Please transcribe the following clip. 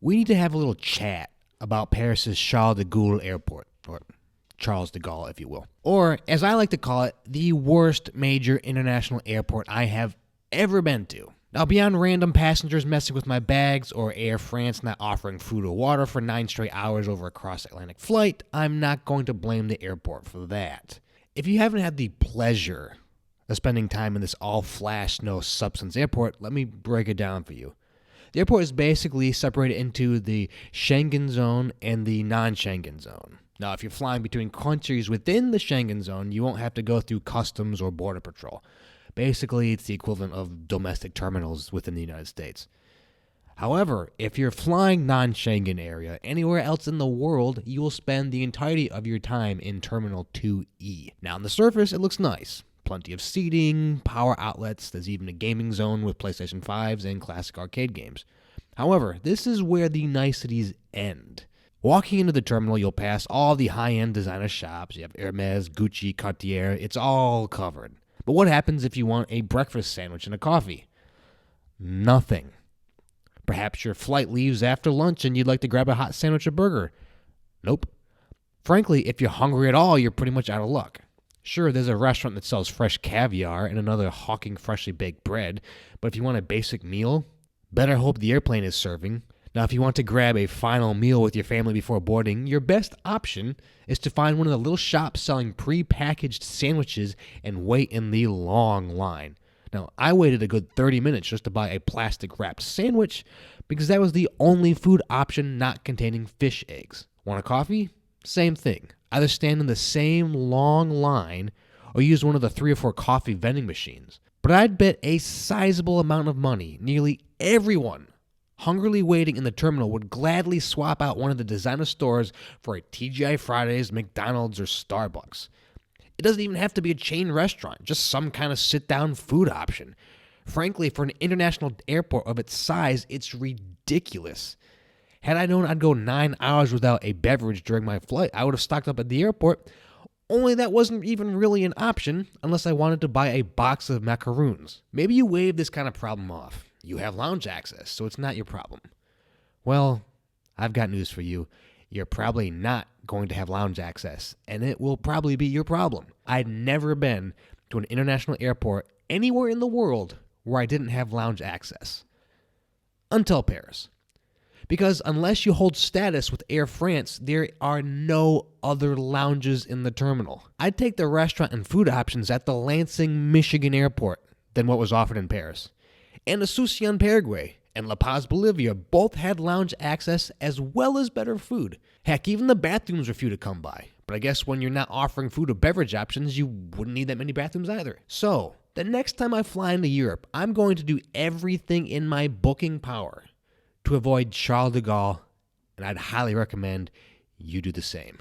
we need to have a little chat about Paris's Charles de Gaulle Airport, or Charles de Gaulle, if you will. Or, as I like to call it, the worst major international airport I have ever been to. Now, beyond random passengers messing with my bags or Air France not offering food or water for 9 straight hours over a cross-Atlantic flight, I'm not going to blame the airport for that. If you haven't had the pleasure of spending time in this all-flash, no-substance airport, let me break it down for you. The airport is basically separated into the Schengen zone and the non-Schengen zone. Now, if you're flying between countries within the Schengen zone, you won't have to go through customs or border patrol. Basically, it's the equivalent of domestic terminals within the United States. However, if you're flying non-Schengen area anywhere else in the world, you will spend the entirety of your time in Terminal 2E. Now, on the surface, it looks nice. Plenty of seating, power outlets, there's even a gaming zone with PlayStation 5s and classic arcade games. However, this is where the niceties end. Walking into the terminal, you'll pass all the high-end designer shops. You have Hermes, Gucci, Cartier, it's all covered. But what happens if you want a breakfast sandwich and a coffee? Nothing. Perhaps your flight leaves after lunch and you'd like to grab a hot sandwich or burger. Nope. Frankly, if you're hungry at all, you're pretty much out of luck. Sure, there's a restaurant that sells fresh caviar and another hawking freshly baked bread, but if you want a basic meal, better hope the airplane is serving. Now, if you want to grab a final meal with your family before boarding, your best option is to find one of the little shops selling pre-packaged sandwiches and wait in the long line. Now, I waited a good 30 minutes just to buy a plastic-wrapped sandwich because that was the only food option not containing fish eggs. Want a coffee? Same thing. Either stand in the same long line or use one of the 3 or 4 coffee vending machines. But I'd bet a sizable amount of money, nearly everyone hungrily waiting in the terminal would gladly swap out one of the designer stores for a TGI Fridays, McDonald's, or Starbucks. It doesn't even have to be a chain restaurant, just some kind of sit-down food option. Frankly, for an international airport of its size, it's ridiculous. Had I known I'd go 9 hours without a beverage during my flight, I would have stocked up at the airport, only that wasn't even really an option unless I wanted to buy a box of macaroons. Maybe you wave this kind of problem off. You have lounge access, so it's not your problem. Well, I've got news for you. You're probably not going to have lounge access, and it will probably be your problem. I'd never been to an international airport anywhere in the world where I didn't have lounge access. Until Paris. Because unless you hold status with Air France, there are no other lounges in the terminal. I'd take the restaurant and food options at the Lansing, Michigan airport than what was offered in Paris. And Asunción, Paraguay, and La Paz, Bolivia both had lounge access as well as better food. Heck, even the bathrooms were few to come by. But I guess when you're not offering food or beverage options, you wouldn't need that many bathrooms either. So, the next time I fly into Europe, I'm going to do everything in my booking power to avoid Charles de Gaulle, and I'd highly recommend you do the same.